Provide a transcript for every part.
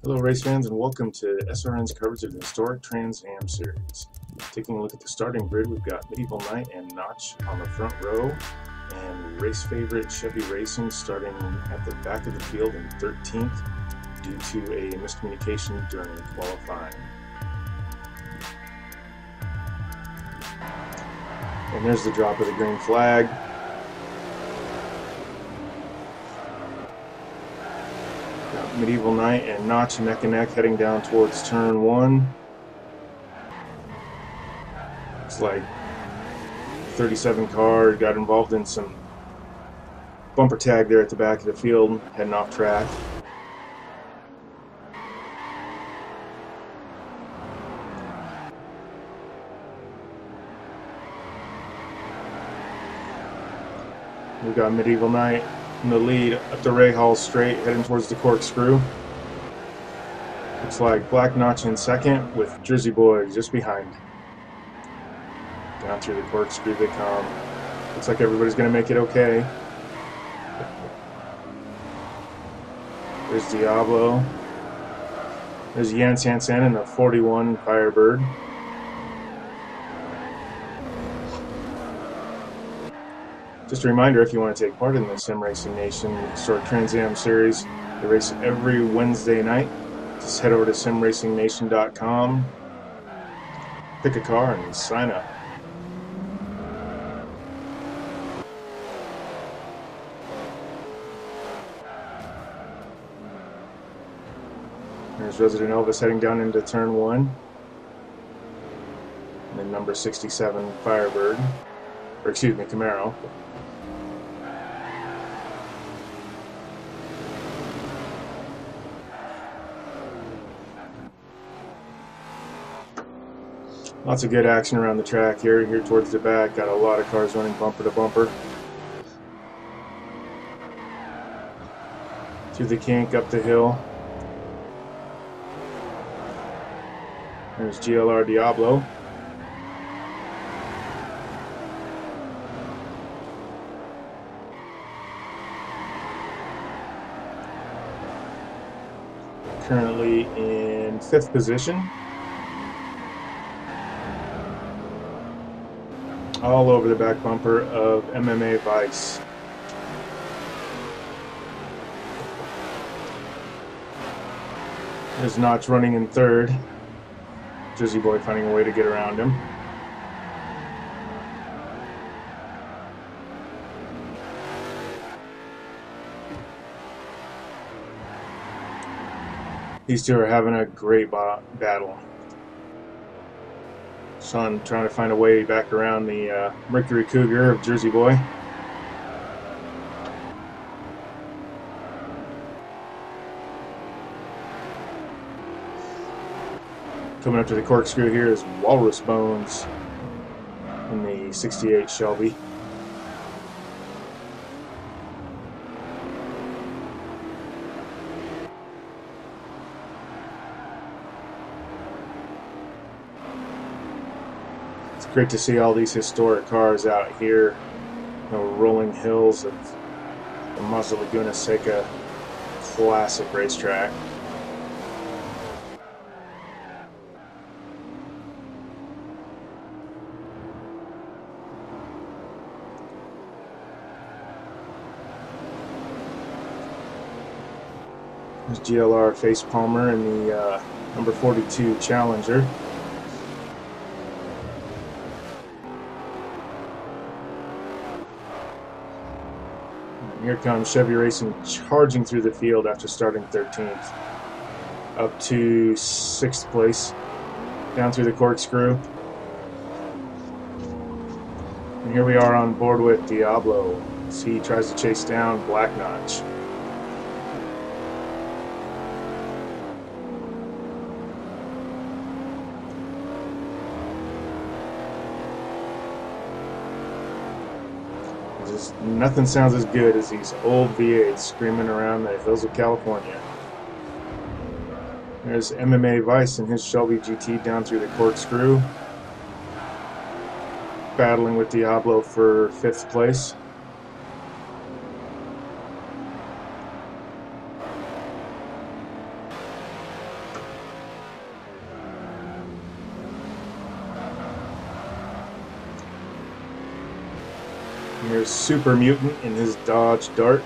Hello race fans and welcome to SRN's coverage of the historic Trans Am series. Taking a look at the starting grid, we've got Medieval Knight and Notch on the front row, and race favorite Chevy Racing starting at the back of the field in 13th due to a miscommunication during qualifying. And there's the drop of the green flag. Medieval Knight and Notch neck and neck heading down towards turn 1. Looks like 37 car got involved in some bumper tag there at the back of the field, heading off track. We've got Medieval Knight in the lead up the Ray Hall straight, heading towards the corkscrew. Looks like Black Notch in second with Jersey Boy just behind. Down through the corkscrew they come. Looks like everybody's going to make it okay. There's Diablo. There's Jens Hansen in the 41 Firebird. Just a reminder, if you want to take part in the Sim Racing Nation Historic Trans Am series, they race every Wednesday night. Just head over to simracingnation.com, pick a car, and sign up. There's Resident Elvis heading down into turn 1. And then number 67 Firebird, or excuse me, Camaro. Lots of good action around the track here towards the back. Got a lot of cars running bumper to bumper. Through the kink, up the hill. There's GLR Diablo. Currently in 5th position. All over the back bumper of MMA Vice. There's Notch running in 3rd. Jersey Boy finding a way to get around him. These two are having a great battle. Sean trying to find a way back around the Mercury Cougar of Jersey Boy. Coming up to the corkscrew here is Walrus Bones in the 68 Shelby. It's great to see all these historic cars out here, the rolling hills of the Laguna Seca classic racetrack. There's GLR Face Palmer in the number 42 Challenger. And here comes Chevy Racing charging through the field after starting 13th. Up to 6th place. Down through the corkscrew. And here we are on board with Diablo as he tries to chase down Black Notch. Nothing sounds as good as these old V8s screaming around the hills of California. There's MMA Vice and his Shelby GT down through the corkscrew, battling with Diablo for 5th place. And here's Super Mutant in his Dodge Dart.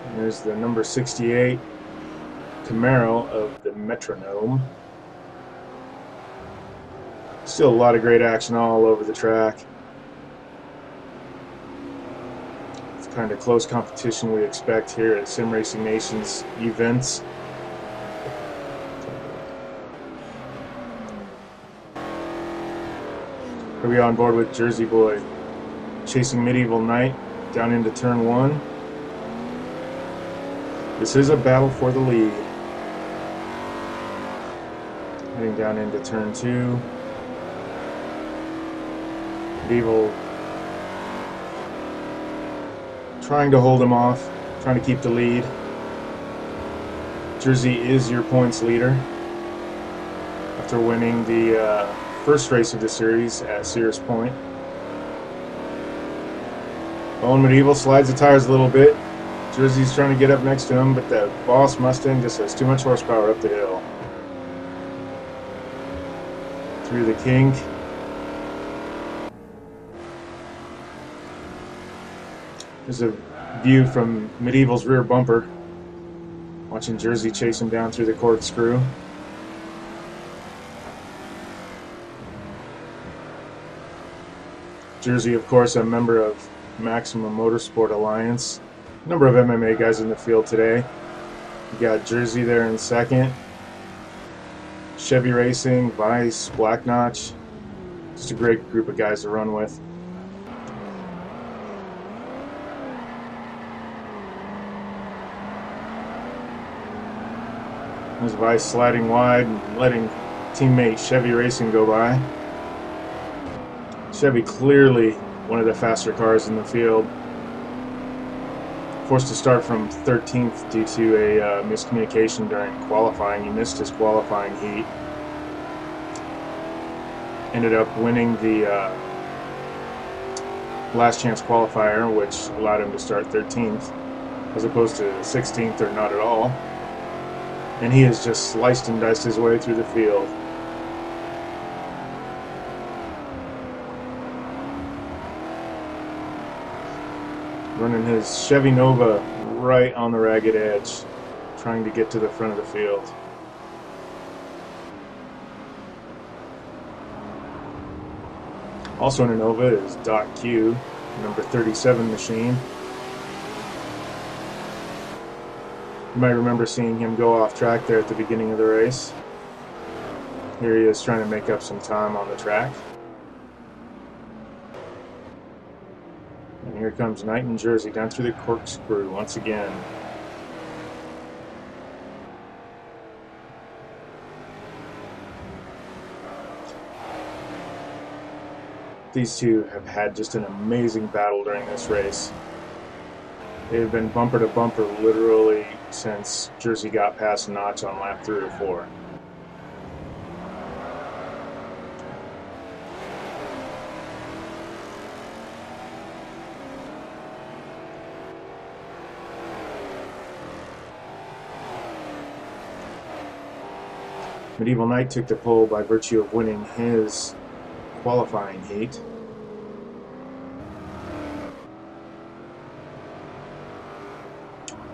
And there's the number 68 Camaro of the Metronome. Still a lot of great action all over the track. It's kind of close competition we expect here at Sim Racing Nation's events. Are we on board with Jersey Boy chasing Medieval Knight down into turn 1? This is a battle for the lead. Heading down into turn 2. Medieval trying to hold him off, trying to keep the lead. Jersey is your points leader after winning the first race of the series at Sears Point. Owen Medieval slides the tires a little bit. Jersey's trying to get up next to him, but the Boss Mustang just has too much horsepower up the hill. Through the kink. There's a view from Medieval's rear bumper. Watching Jersey chase him down through the corkscrew. Jersey, of course, a member of Maximum Motorsport Alliance. A number of MMA guys in the field today. You got Jersey there in second. Chevy Racing, Vice, Black Notch. Just a great group of guys to run with. There's Vice sliding wide and letting teammate Chevy Racing go by. Chevy clearly one of the faster cars in the field. Forced to start from 13th due to a miscommunication during qualifying. He missed his qualifying heat. Ended up winning the last chance qualifier, which allowed him to start 13th as opposed to 16th or not at all. And he has just sliced and diced his way through the field. Running his Chevy Nova right on the ragged edge, trying to get to the front of the field. Also in a Nova is Doc Q, number 37 machine. You might remember seeing him go off track there at the beginning of the race. Here he is trying to make up some time on the track. And here comes Knight and Jersey down through the corkscrew once again. These two have had just an amazing battle during this race. They've been bumper to bumper literally since Jersey got past Notch on lap 3 or 4. Medieval Knight took the pole by virtue of winning his qualifying heat.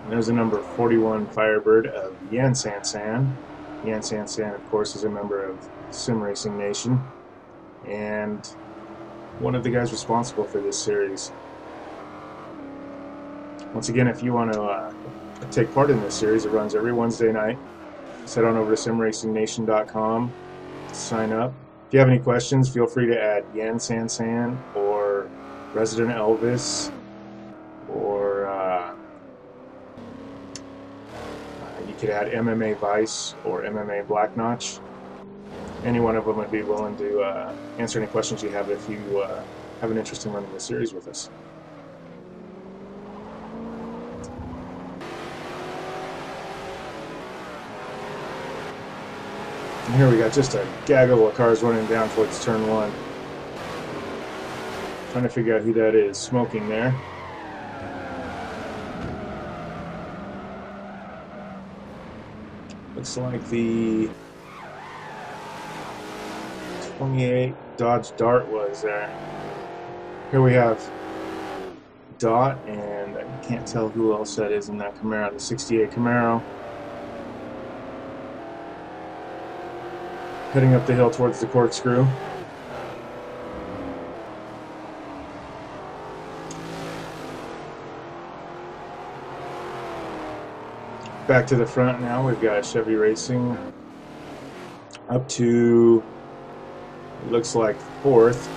And there's the number 41 Firebird of Yan San San. Yan San San, of course, is a member of Sim Racing Nation and one of the guys responsible for this series. Once again, if you want to take part in this series, it runs every Wednesday night. Head on over to simracingnation.com, sign up. If you have any questions, feel free to add Yan San San or Resident Elvis, or you could add MMA Vice or MMA Black Notch. Any one of them would be willing to answer any questions you have if you have an interest in running the series with us. And here we got just a gaggle of cars running down towards turn 1. Trying to figure out who that is smoking there. Looks like the 28 Dodge Dart was there. Here we have Dot, and I can't tell who else that is in that Camaro, the 68 Camaro. Heading up the hill towards the corkscrew. Back to the front now, we've got Chevy Racing up to, it looks like, 4th,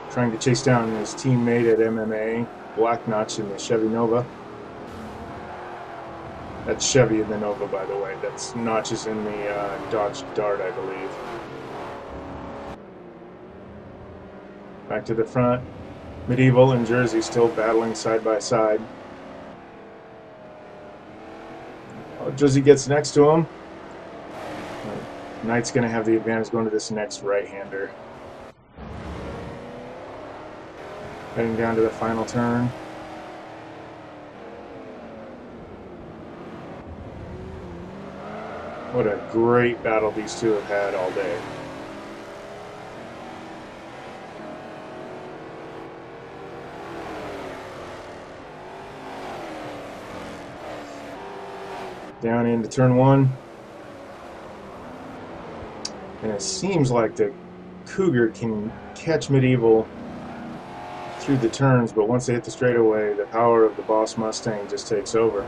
trying to chase down his teammate at MMA, Black Notch in the Chevy Nova. That's Chevy in the Nova, by the way. That's Notch is in the Dodge Dart, I believe. Back to the front, Medieval and Jersey still battling side by side. Jersey gets next to him. Knight's going to have the advantage going to this next right-hander. Heading down to the final turn. What a great battle these two have had all day. Down into turn 1. And it seems like the Cougar can catch Medieval through the turns, but once they hit the straightaway, the power of the Boss Mustang just takes over.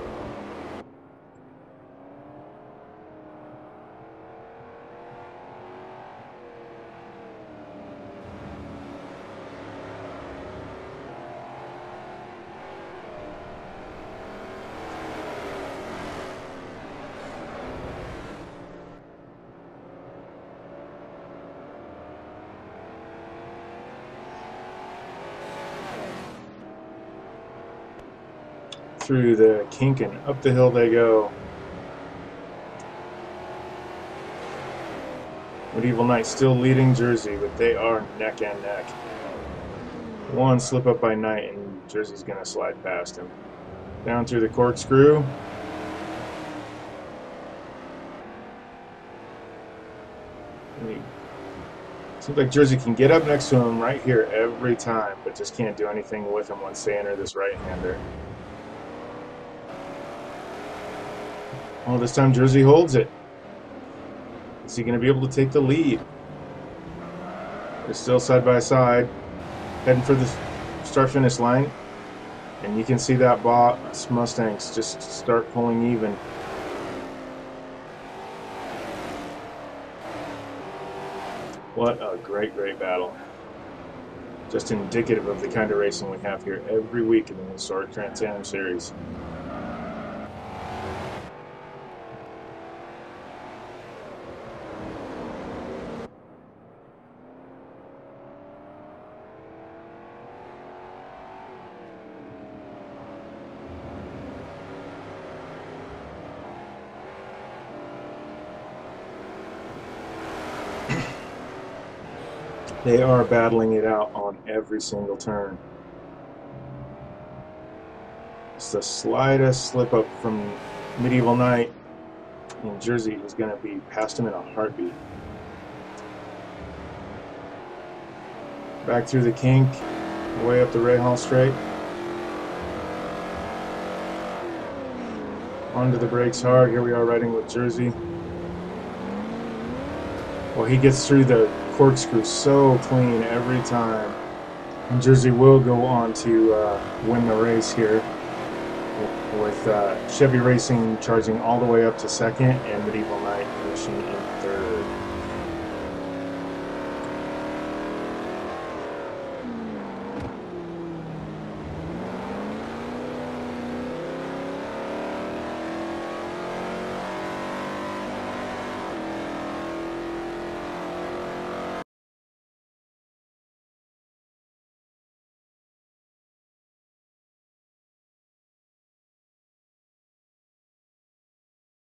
Through the kink and up the hill they go. Medieval Knight still leading Jersey, but they are neck and neck. One slip up by Knight and Jersey's going to slide past him. Down through the corkscrew. Seems like Jersey can get up next to him right here every time, but just can't do anything with him once they enter this right-hander. Oh, this time Jersey holds it. Is he going to be able to take the lead? They're still side by side, heading for the start-finish line. And you can see that Boss Mustangs just start pulling even. What a great, great battle. Just indicative of the kind of racing we have here every week in the historic Trans Am Series. They are battling it out on every single turn. It's the slightest slip up from Medieval Knight, and Jersey is going to be past him in a heartbeat. Back through the kink, way up the Rahal straight. Onto the brakes hard. Here we are riding with Jersey. Well, he gets through the corkscrew so clean every time. And Jersey will go on to win the race here, with Chevy Racing charging all the way up to 2nd and Medieval Knight finishing in 3rd.